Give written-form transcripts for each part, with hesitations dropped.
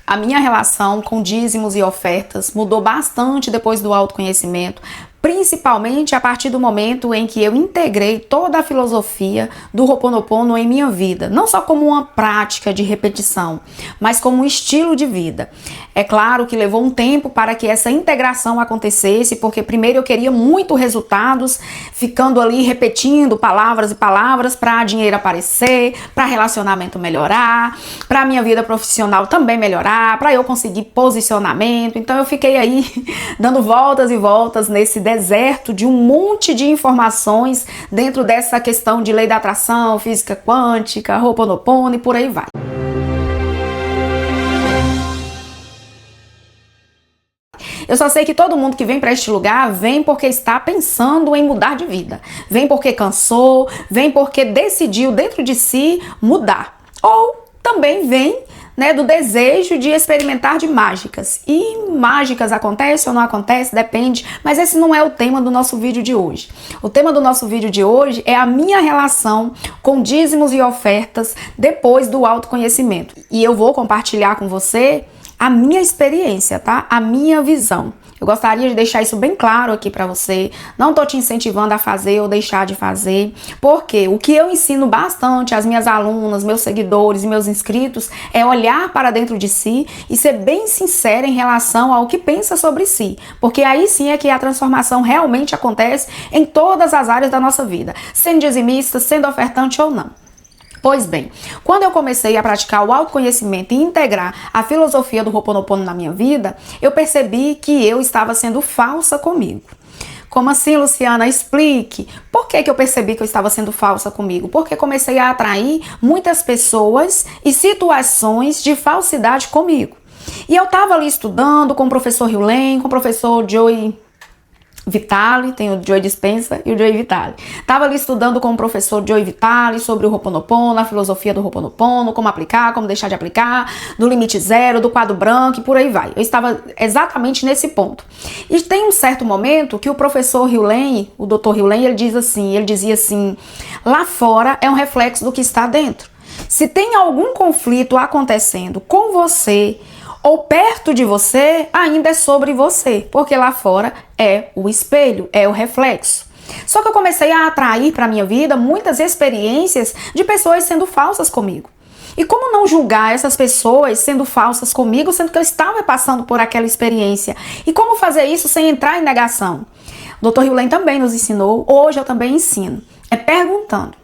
A minha relação com dízimos e ofertas mudou bastante depois do autoconhecimento, principalmente a partir do momento em que eu integrei toda a filosofia do Ho'oponopono em minha vida, não só como uma prática de repetição, mas como um estilo de vida. É claro que levou um tempo para que essa integração acontecesse, porque primeiro eu queria muito resultados, ficando ali repetindo palavras e palavras para dinheiro aparecer, para relacionamento melhorar, para minha vida profissional também melhorar, para eu conseguir posicionamento. Então eu fiquei aí dando voltas e voltas nesse deserto de um monte de informações dentro dessa questão de lei da atração, física quântica, Ho'oponopono e por aí vai. Eu só sei que todo mundo que vem para este lugar vem porque está pensando em mudar de vida. Vem porque cansou, vem porque decidiu dentro de si mudar. Ou também vem do desejo de experimentar de mágicas. E mágicas acontecem ou não acontecem, depende, mas esse não é o tema do nosso vídeo de hoje. O tema do nosso vídeo de hoje é a minha relação com dízimos e ofertas depois do autoconhecimento. E eu vou compartilhar com você a minha experiência, tá? A minha visão. Eu gostaria de deixar isso bem claro aqui pra você. Não tô te incentivando a fazer ou deixar de fazer, porque o que eu ensino bastante às minhas alunas, meus seguidores e meus inscritos é olhar para dentro de si e ser bem sincera em relação ao que pensa sobre si, porque aí sim é que a transformação realmente acontece em todas as áreas da nossa vida, sendo dizimista, sendo ofertante ou não. Pois bem, quando eu comecei a praticar o autoconhecimento e integrar a filosofia do Ho'oponopono na minha vida, eu percebi que eu estava sendo falsa comigo. Como assim, Luciana? Explique. Por que eu percebi que eu estava sendo falsa comigo? Porque comecei a atrair muitas pessoas e situações de falsidade comigo. E eu estava ali estudando com o professor Hugh, com o professor Joey Vitale, tem o Joey Dispenza e o Joey Vitale. Tava ali estudando com o professor Joey Vitale sobre o Ho'oponopono, a filosofia do Ho'oponopono, como aplicar, como deixar de aplicar, do limite zero, do quadro branco e por aí vai. Eu estava exatamente nesse ponto. E tem um certo momento que o professor Hugh, o Dr. Hugh, ele dizia assim, lá fora é um reflexo do que está dentro. Se tem algum conflito acontecendo com você ou perto de você, ainda é sobre você, porque lá fora é o espelho, é o reflexo. Só que eu comecei a atrair para minha vida muitas experiências de pessoas sendo falsas comigo. E como não julgar essas pessoas sendo falsas comigo, sendo que eu estava passando por aquela experiência? E como fazer isso sem entrar em negação? O Dr. Hugh também nos ensinou, hoje eu também ensino. É perguntando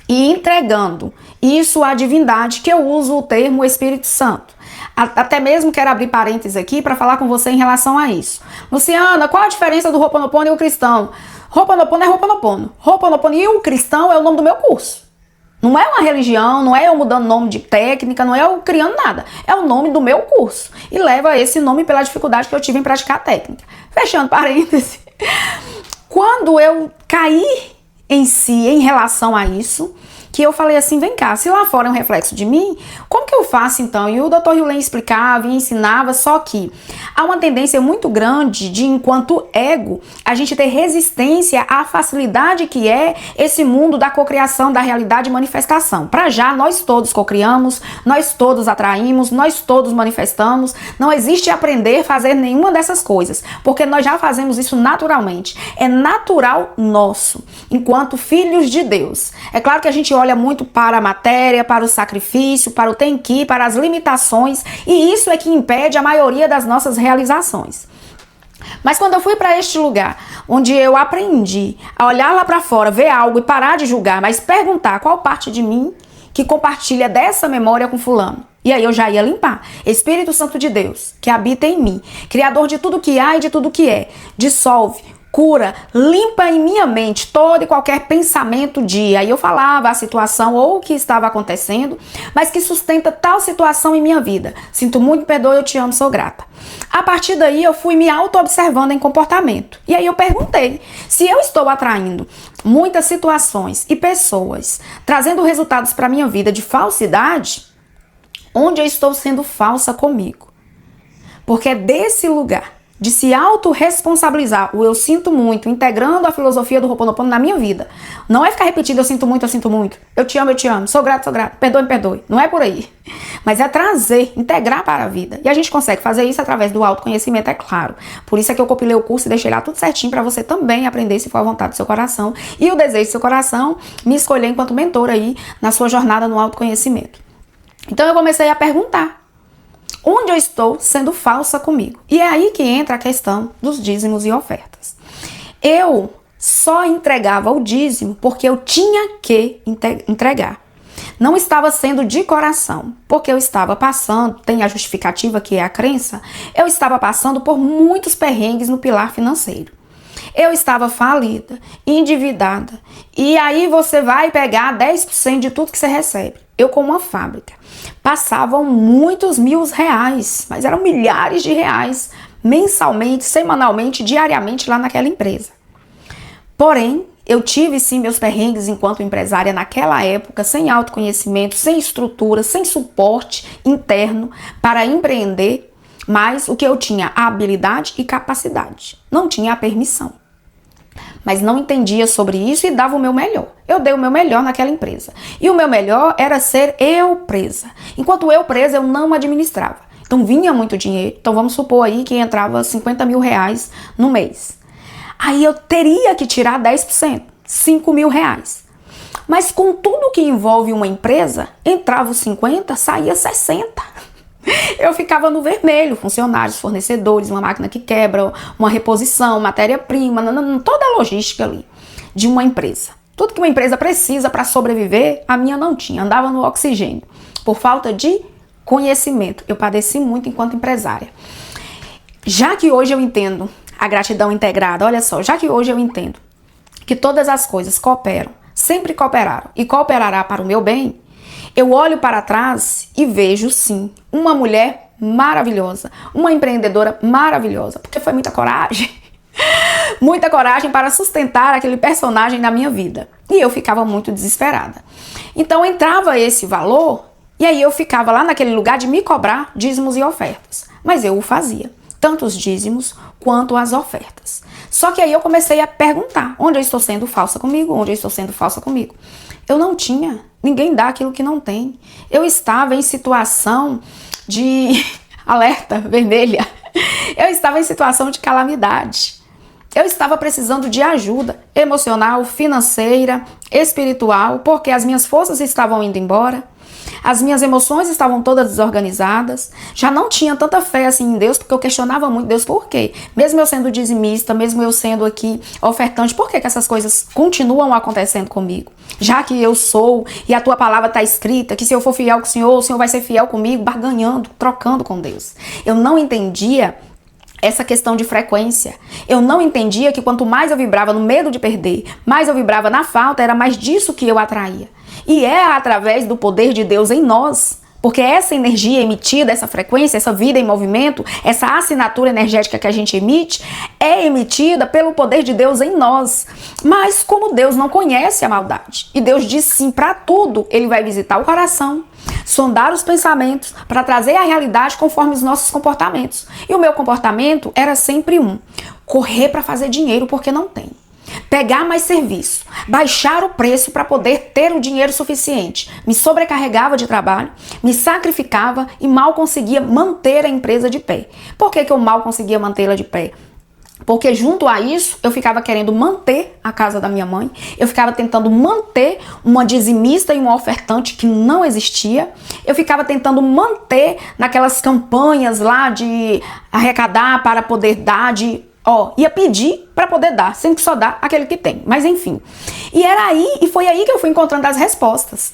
e entregando isso à divindade, que eu uso o termo Espírito Santo. Até mesmo quero abrir parênteses aqui para falar com você em relação a isso. Luciana, qual a diferença do Ho'oponopono e o cristão? Ho'oponopono é Ho'oponopono. Ho'oponopono e o cristão é o nome do meu curso. Não é uma religião, não é eu mudando nome de técnica, não é eu criando nada. É o nome do meu curso. E leva esse nome pela dificuldade que eu tive em praticar a técnica. Fechando parênteses. Quando eu caí em si em relação a isso, que eu falei assim, vem cá, se lá fora é um reflexo de mim, como que eu faço então? E o Dr. Hugh explicava e ensinava, só que há uma tendência muito grande de, enquanto ego, a gente ter resistência à facilidade que é esse mundo da cocriação, da realidade e manifestação. Para já, nós todos cocriamos, nós todos atraímos, nós todos manifestamos, não existe aprender a fazer nenhuma dessas coisas, porque nós já fazemos isso naturalmente. É natural nosso, enquanto filhos de Deus. É claro que a gente olha muito para a matéria, para o sacrifício, para o tem que, para as limitações, e isso é que impede a maioria das nossas realizações. Mas quando eu fui para este lugar, onde eu aprendi a olhar lá para fora, ver algo e parar de julgar, mas perguntar qual parte de mim que compartilha dessa memória com fulano. E aí eu já ia limpar. Espírito Santo de Deus, que habita em mim, Criador de tudo que há e de tudo que é, dissolve, cura, limpa em minha mente todo e qualquer pensamento de. Aí eu falava a situação ou o que estava acontecendo, mas que sustenta tal situação em minha vida. Sinto muito, perdoe, eu te amo, sou grata. A partir daí eu fui me auto-observando em comportamento. E aí eu perguntei, se eu estou atraindo muitas situações e pessoas, trazendo resultados para minha vida de falsidade, onde eu estou sendo falsa comigo? Porque é desse lugar de se autorresponsabilizar, o eu sinto muito, integrando a filosofia do Ho'oponopono na minha vida. Não é ficar repetindo eu sinto muito, eu te amo, sou grato, perdoe, me perdoe. Não é por aí. Mas é trazer, integrar para a vida. E a gente consegue fazer isso através do autoconhecimento, é claro. Por isso é que eu compilei o curso e deixei lá tudo certinho para você também aprender, se for a vontade do seu coração e o desejo do seu coração, me escolher enquanto mentor aí na sua jornada no autoconhecimento. Então eu comecei a perguntar. Onde eu estou sendo falsa comigo? E é aí que entra a questão dos dízimos e ofertas. Eu só entregava o dízimo porque eu tinha que entregar. Não estava sendo de coração, porque eu estava passando, tem a justificativa que é a crença, eu estava passando por muitos perrengues no pilar financeiro. Eu estava falida, endividada. E aí você vai pegar 10% de tudo que você recebe. Eu, como uma fábrica, passavam muitos R$1.000, mas eram milhares de reais, mensalmente, semanalmente, diariamente lá naquela empresa. Porém, eu tive sim meus perrengues enquanto empresária naquela época, sem autoconhecimento, sem estrutura, sem suporte interno para empreender, mas o que eu tinha, a habilidade e capacidade, não tinha a permissão. Mas não entendia sobre isso e dava o meu melhor. Eu dei o meu melhor naquela empresa. E o meu melhor era ser eu presa. Enquanto eu presa, eu não administrava. Então vinha muito dinheiro. Então vamos supor aí que entrava R$50.000 no mês. Aí eu teria que tirar 10%, R$5.000. Mas com tudo que envolve uma empresa, entrava os 50, saía 60. Eu ficava no vermelho, funcionários, fornecedores, uma máquina que quebra, uma reposição, matéria-prima, toda a logística ali de uma empresa. Tudo que uma empresa precisa para sobreviver, a minha não tinha, andava no oxigênio, por falta de conhecimento. Eu padeci muito enquanto empresária. Já que hoje eu entendo a gratidão integrada, olha só, já que hoje eu entendo que todas as coisas cooperam, sempre cooperaram e cooperará para o meu bem, eu olho para trás e vejo, sim, uma mulher maravilhosa, uma empreendedora maravilhosa, porque foi muita coragem, muita coragem para sustentar aquele personagem na minha vida. E eu ficava muito desesperada. Então entrava esse valor e aí eu ficava lá naquele lugar de me cobrar dízimos e ofertas. Mas eu o fazia, tanto os dízimos quanto as ofertas. Só que aí eu comecei a perguntar, onde eu estou sendo falsa comigo? Onde eu estou sendo falsa comigo? Eu não tinha, ninguém dá aquilo que não tem. Eu estava em situação de alerta vermelha. Eu estava em situação de calamidade. Eu estava precisando de ajuda emocional, financeira, espiritual, porque as minhas forças estavam indo embora. As minhas emoções estavam todas desorganizadas. Já não tinha tanta fé assim em Deus, porque eu questionava muito Deus por quê? Mesmo eu sendo dizimista, mesmo eu sendo aqui ofertante, por que essas coisas continuam acontecendo comigo? Já que eu sou e a tua palavra está escrita, que se eu for fiel com o Senhor vai ser fiel comigo, barganhando, trocando com Deus. Eu não entendia essa questão de frequência. Eu não entendia que quanto mais eu vibrava no medo de perder, mais eu vibrava na falta, era mais disso que eu atraía. E é através do poder de Deus em nós, porque essa energia emitida, essa frequência, essa vida em movimento, essa assinatura energética que a gente emite, é emitida pelo poder de Deus em nós. Mas como Deus não conhece a maldade, e Deus diz sim para tudo, Ele vai visitar o coração, sondar os pensamentos, para trazer a realidade conforme os nossos comportamentos. E o meu comportamento era sempre correr para fazer dinheiro porque não tem. Pegar mais serviço, baixar o preço para poder ter o dinheiro suficiente. Me sobrecarregava de trabalho, me sacrificava e mal conseguia manter a empresa de pé. Por que eu mal conseguia mantê-la de pé? Porque junto a isso, eu ficava querendo manter a casa da minha mãe, eu ficava tentando manter uma dizimista e uma ofertante que não existia, eu ficava tentando manter naquelas campanhas lá de arrecadar para poder dar, ia pedir para poder dar, sendo que só dá aquele que tem. Mas enfim. E foi aí que eu fui encontrando as respostas.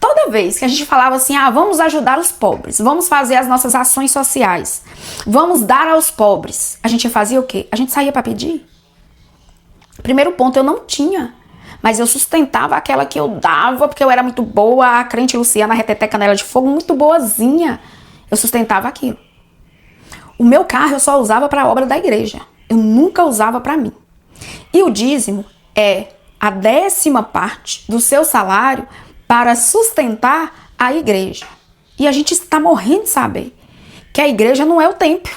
Toda vez que a gente falava assim, vamos ajudar os pobres, vamos fazer as nossas ações sociais, vamos dar aos pobres, a gente fazia o quê? A gente saía para pedir? Primeiro ponto, eu não tinha. Mas eu sustentava aquela que eu dava, porque eu era muito boa, a crente Luciana, a reteté canela de fogo, muito boazinha. Eu sustentava aquilo. O meu carro eu só usava para a obra da igreja. Eu nunca usava para mim. E o dízimo é a 10ª parte do seu salário para sustentar a igreja. E a gente está morrendo de saber que a igreja não é o templo,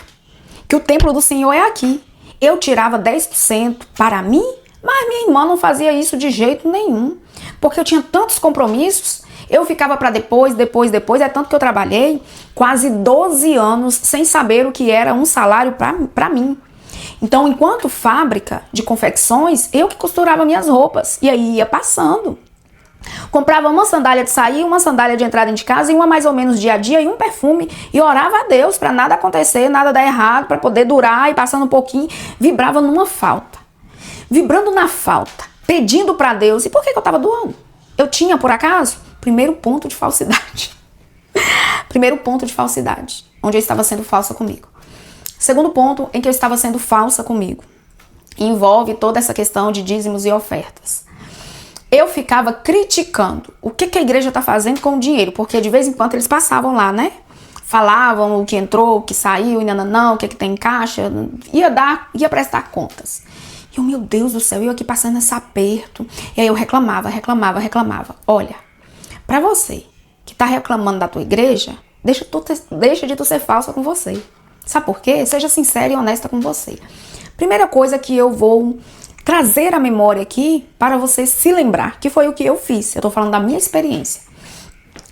que o templo do Senhor é aqui. Eu tirava 10% para mim, mas minha irmã não fazia isso de jeito nenhum. Porque eu tinha tantos compromissos, eu ficava para depois. É tanto que eu trabalhei quase 12 anos sem saber o que era um salário para mim. Então, enquanto fábrica de confecções, eu que costurava minhas roupas. E aí ia passando. Comprava uma sandália de sair, uma sandália de entrada de casa e uma mais ou menos dia a dia e um perfume. E orava a Deus para nada acontecer, nada dar errado, para poder durar e passando um pouquinho. Vibrava numa falta. Vibrando na falta. Pedindo para Deus. E por que eu estava doando? Eu tinha, por acaso, primeiro ponto de falsidade. Primeiro ponto de falsidade. Onde eu estava sendo falsa comigo. Segundo ponto em que eu estava sendo falsa comigo. Envolve toda essa questão de dízimos e ofertas. Eu ficava criticando o que a igreja está fazendo com o dinheiro. Porque de vez em quando eles passavam lá, né? Falavam o que entrou, o que saiu, e não, o que tem em caixa. Ia prestar contas. E eu, meu Deus do céu, eu aqui passando esse aperto. E aí eu reclamava. Olha, pra você que tá reclamando da tua igreja, deixa de tu ser falsa com você. Sabe por quê? Seja sincera e honesta com você. Primeira coisa que eu vou trazer à memória aqui para você se lembrar, que foi o que eu fiz. Eu tô falando da minha experiência.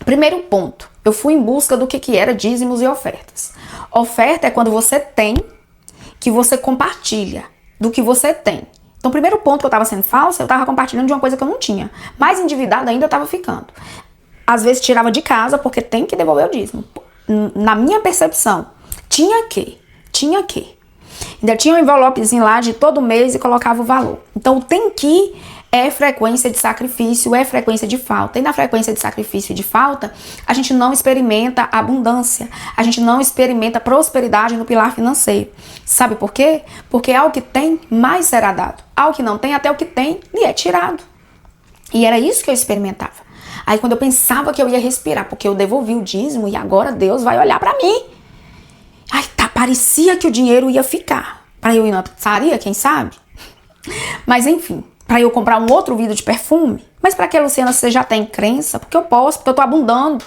Primeiro ponto, eu fui em busca do que era dízimos e ofertas. Oferta é quando você tem, que você compartilha do que você tem. Então, o primeiro ponto que eu estava sendo falsa, eu estava compartilhando de uma coisa que eu não tinha. Mais endividada ainda eu estava ficando. Às vezes tirava de casa porque tem que devolver o dízimo. Na minha percepção, tinha que. Ainda tinha um envelopezinho lá de todo mês e colocava o valor. Então, o tem que é frequência de sacrifício, é frequência de falta. E na frequência de sacrifício e de falta, a gente não experimenta abundância. A gente não experimenta prosperidade no pilar financeiro. Sabe por quê? Porque ao que tem, mais será dado. Ao que não tem, até o que tem, lhe é tirado. E era isso que eu experimentava. Aí quando eu pensava que eu ia respirar, porque eu devolvi o dízimo e agora Deus vai olhar pra mim. Ai, parecia que o dinheiro ia ficar. Pra eu ir na pizzaria, quem sabe? Mas enfim, pra eu comprar um outro vidro de perfume. Mas pra que, Luciana, você já tem crença? Porque eu posso, porque eu tô abundando.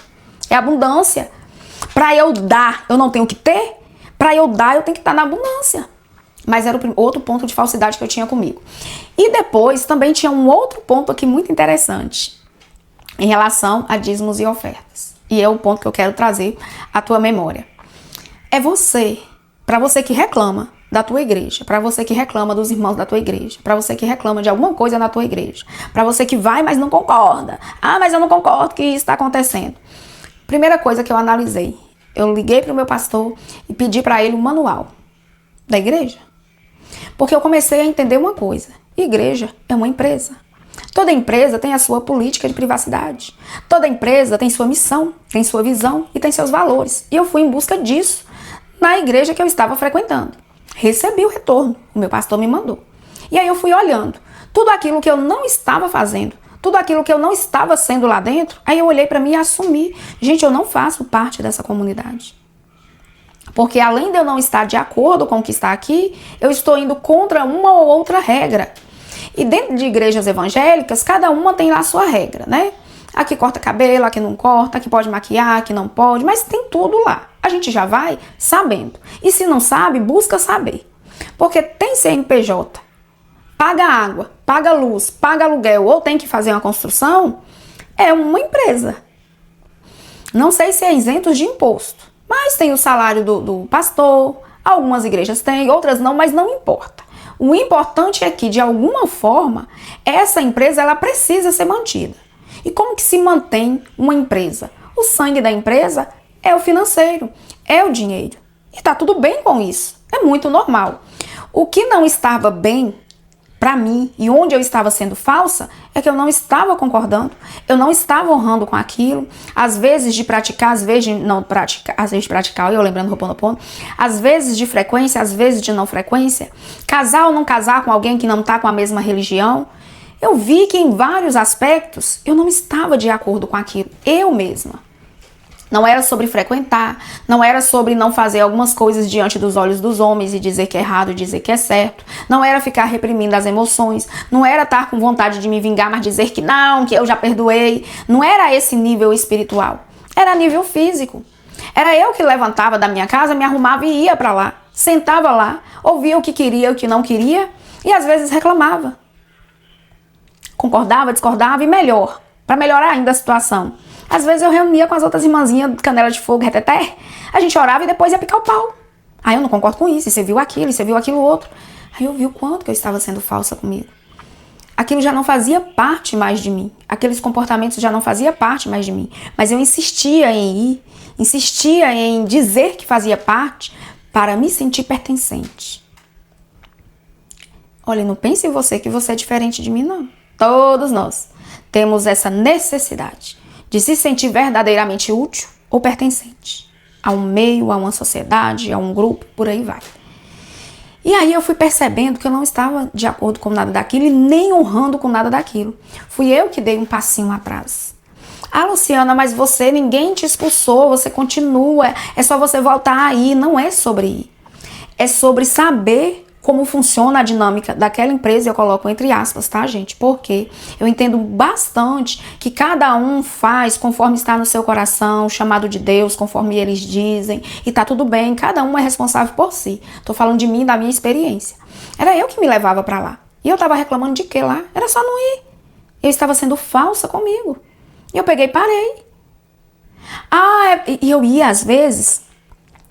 É abundância. Pra eu dar, eu não tenho que ter? Pra eu dar, eu tenho que estar na abundância. Mas era o outro ponto de falsidade que eu tinha comigo. E depois também tinha um outro ponto aqui muito interessante em relação a dízimos e ofertas. E é o ponto que eu quero trazer à tua memória. É você, para você que reclama da tua igreja, para você que reclama dos irmãos da tua igreja, para você que reclama de alguma coisa na tua igreja, para você que vai, mas não concorda. Ah, mas eu não concordo que isso está acontecendo. Primeira coisa que eu analisei, eu liguei para o meu pastor e pedi para ele um manual da igreja. Porque eu comecei a entender uma coisa. Igreja é uma empresa. Toda empresa tem a sua política de privacidade. Toda empresa tem sua missão, tem sua visão e tem seus valores. E eu fui em busca disso na igreja que eu estava frequentando. Recebi o retorno, o meu pastor me mandou. E aí eu fui olhando tudo aquilo que eu não estava fazendo, tudo aquilo que eu não estava sendo lá dentro. Aí eu olhei para mim e assumi. Gente, eu não faço parte dessa comunidade. Porque além de eu não estar de acordo com o que está aqui, eu estou indo contra uma ou outra regra. E dentro de igrejas evangélicas, cada uma tem lá a sua regra, né? Aqui corta cabelo, aqui não corta, aqui pode maquiar, aqui não pode, mas tem tudo lá. A gente já vai sabendo. E se não sabe, busca saber. Porque tem CNPJ, paga água, paga luz, paga aluguel ou tem que fazer uma construção, é uma empresa. Não sei se é isento de imposto, mas tem o salário do pastor, algumas igrejas têm, outras não, mas não importa. O importante é que, de alguma forma, essa empresa ela precisa ser mantida. E como que se mantém uma empresa? O sangue da empresa é o financeiro, é o dinheiro. E tá tudo bem com isso, é muito normal. O que não estava bem para mim e onde eu estava sendo falsa é que eu não estava concordando, eu não estava honrando com aquilo, às vezes de praticar, às vezes de não praticar, às vezes de praticar, eu lembrando Ho'oponopono, às vezes de frequência, às vezes de não frequência, casar ou não casar com alguém que não está com a mesma religião. Eu vi que em vários aspectos eu não estava de acordo com aquilo, eu mesma. Não era sobre frequentar, não era sobre não fazer algumas coisas diante dos olhos dos homens e dizer que é errado e dizer que é certo. Não era ficar reprimindo as emoções, não era estar com vontade de me vingar, mas dizer que não, que eu já perdoei. Não era esse nível espiritual, era nível físico. Era eu que levantava da minha casa, me arrumava e ia pra lá. sentava lá, ouvia o que queria, o que não queria e às vezes reclamava. Concordava, discordava e melhor, para melhorar ainda a situação. Às vezes eu reunia com as outras irmãzinhas de canela de fogo, reteté, a gente orava e depois ia picar o pau. Aí eu não concordo com isso, e você viu aquilo, e você viu aquilo outro. Aí eu vi o quanto que eu estava sendo falsa comigo. Aquilo já não fazia parte mais de mim. Aqueles comportamentos já não faziam parte mais de mim. Mas eu insistia em ir, insistia em dizer que fazia parte para me sentir pertencente. Olha, não pense em você que você é diferente de mim, não. Todos nós temos essa necessidade de se sentir verdadeiramente útil ou pertencente a um meio, a uma sociedade, a um grupo, por aí vai. E aí eu fui percebendo que eu não estava de acordo com nada daquilo e nem honrando com nada daquilo. Fui eu que dei um passinho atrás. Ah, Luciana, mas ninguém te expulsou, você continua, é só você voltar aí. Não é sobre ir. É sobre saber como funciona a dinâmica daquela empresa, eu coloco entre aspas, tá, gente? Porque eu entendo bastante que cada um faz conforme está no seu coração, chamado de Deus, conforme eles dizem, e tá tudo bem, cada um é responsável por si. Tô falando de mim, da minha experiência. Era eu que me levava pra lá. E eu tava reclamando de quê lá? Era só não ir. Eu estava sendo falsa comigo. E eu peguei e parei. E eu ia às vezes...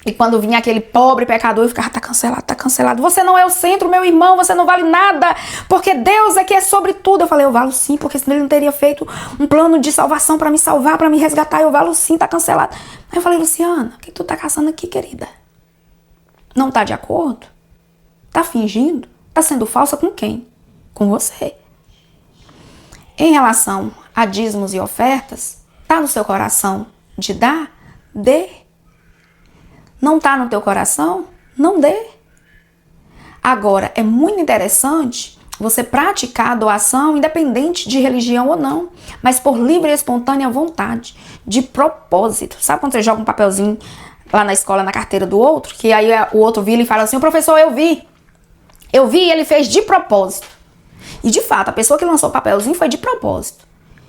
E quando vinha aquele pobre pecador, eu ficava, tá cancelado, tá cancelado. Você não é o centro, meu irmão, você não vale nada, porque Deus é que é sobre tudo. Eu falei, eu valo sim, porque senão ele não teria feito um plano de salvação pra me salvar, pra me resgatar. Eu valo sim, tá cancelado. Aí eu falei, Luciana, o que tu tá caçando aqui, querida? Não tá de acordo? Tá fingindo? Tá sendo falsa com quem? Com você. Em relação a dízimos e ofertas, tá no seu coração de dar? Dê. Não está no teu coração? Não dê. Agora, é muito interessante você praticar a doação independente de religião ou não, mas por livre e espontânea vontade, de propósito. Sabe quando você joga um papelzinho lá na escola na carteira do outro, que aí o outro vira e fala assim, professor, eu vi e ele fez de propósito. E de fato, a pessoa que lançou o papelzinho foi de propósito.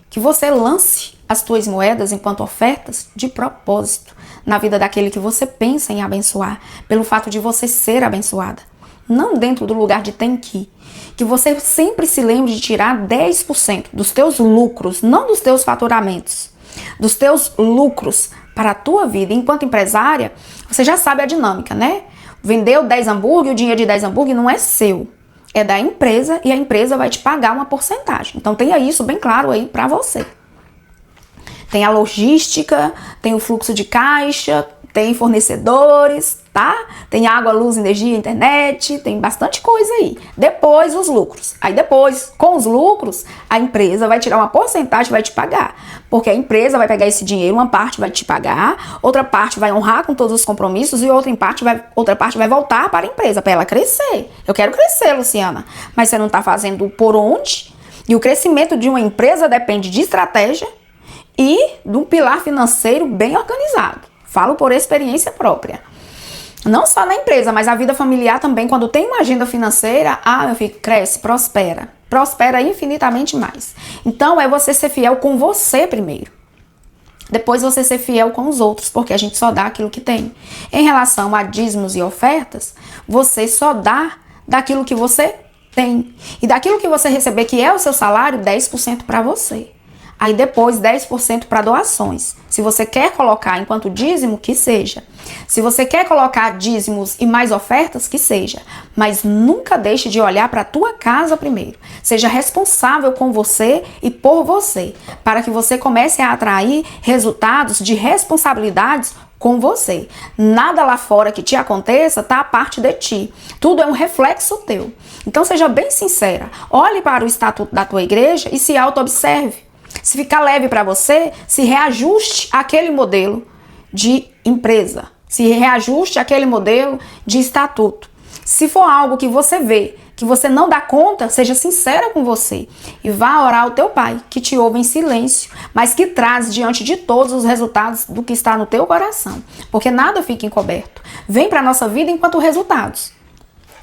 Que você lance as tuas moedas enquanto ofertas de propósito na vida daquele que você pensa em abençoar, pelo fato de você ser abençoada. Não dentro do lugar de tem que. Que você sempre se lembre de tirar 10% dos teus lucros, não dos teus faturamentos, dos teus lucros para a tua vida. Enquanto empresária, você já sabe a dinâmica, né? Vendeu 10 hambúrguer, o dinheiro de 10 hambúrguer não é seu. É da empresa e a empresa vai te pagar uma porcentagem. Então tenha isso bem claro aí para você. Tem a logística, tem o fluxo de caixa, tem fornecedores, tá? Tem água, luz, energia, internet, tem bastante coisa aí. Depois os lucros. Aí depois, com os lucros, a empresa vai tirar uma porcentagem e vai te pagar. Porque a empresa vai pegar esse dinheiro, uma parte vai te pagar, outra parte vai honrar com todos os compromissos e outra parte vai voltar para a empresa, para ela crescer. Eu quero crescer, Luciana. Mas você não está fazendo por onde? E o crescimento de uma empresa depende de estratégia e de um pilar financeiro bem organizado. Falo por experiência própria. Não só na empresa, mas a vida familiar também. Quando tem uma agenda financeira, meu filho, cresce, prospera. Prospera infinitamente mais. Então, é você ser fiel com você primeiro. Depois você ser fiel com os outros, porque a gente só dá aquilo que tem. Em relação a dízimos e ofertas, você só dá daquilo que você tem. E daquilo que você receber, que é o seu salário, 10% para você. Aí depois 10% para doações. Se você quer colocar enquanto dízimo, que seja. Se você quer colocar dízimos e mais ofertas, que seja. Mas nunca deixe de olhar para a tua casa primeiro. Seja responsável com você e por você, para que você comece a atrair resultados de responsabilidades com você. Nada lá fora que te aconteça está a parte de ti. Tudo é um reflexo teu. Então seja bem sincera. Olhe para o estatuto da tua igreja e se auto-observe. Se ficar leve para você, se reajuste àquele modelo de empresa. Se reajuste àquele modelo de estatuto. Se for algo que você vê, que você não dá conta, seja sincera com você. E vá orar ao teu pai, que te ouve em silêncio, mas que traz diante de todos os resultados do que está no teu coração. Porque nada fica encoberto. Vem para a nossa vida enquanto resultados.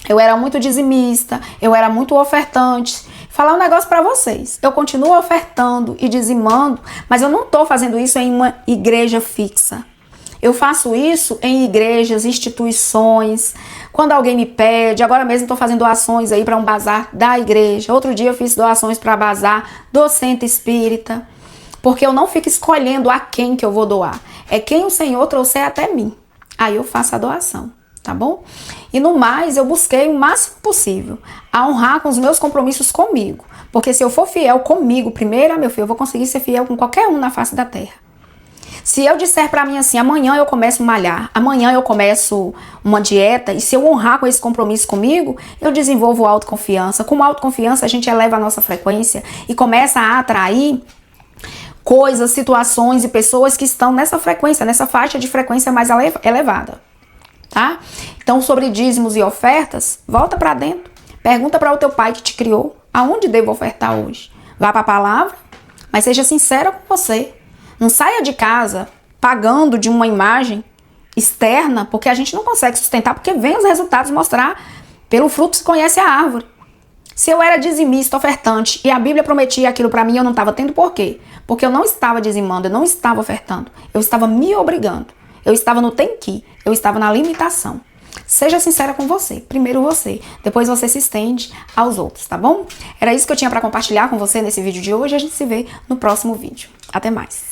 Eu era muito dizimista, eu era muito ofertante. Falar um negócio para vocês. Eu continuo ofertando e dizimando, mas eu não estou fazendo isso em uma igreja fixa. Eu faço isso em igrejas, instituições, quando alguém me pede. Agora mesmo estou fazendo doações aí para um bazar da igreja. Outro dia eu fiz doações para bazar do Centro Espírita. Porque eu não fico escolhendo a quem que eu vou doar. É quem o Senhor trouxer até mim. Aí eu faço a doação, tá bom? E no mais, eu busquei o máximo possível a honrar com os meus compromissos comigo. Porque se eu for fiel comigo primeiro, meu filho, eu vou conseguir ser fiel com qualquer um na face da terra. Se eu disser pra mim assim, amanhã eu começo a malhar, amanhã eu começo uma dieta, e se eu honrar com esse compromisso comigo, eu desenvolvo autoconfiança. Com autoconfiança, a gente eleva a nossa frequência e começa a atrair coisas, situações e pessoas que estão nessa frequência, nessa faixa de frequência mais elevada, tá? Então, sobre dízimos e ofertas, volta pra dentro, pergunta para o teu pai que te criou, aonde devo ofertar hoje? Vá para a palavra, mas seja sincera com você. Não saia de casa pagando de uma imagem externa, porque a gente não consegue sustentar, porque vem os resultados mostrar, pelo fruto se conhece a árvore. Se eu era dizimista, ofertante, e a Bíblia prometia aquilo para mim, eu não estava tendo por quê? Porque eu não estava dizimando, eu não estava ofertando, eu estava me obrigando, eu estava no tem que, eu estava na limitação. Seja sincera com você, primeiro você, depois você se estende aos outros, tá bom? Era isso que eu tinha para compartilhar com você nesse vídeo de hoje, a gente se vê no próximo vídeo. Até mais!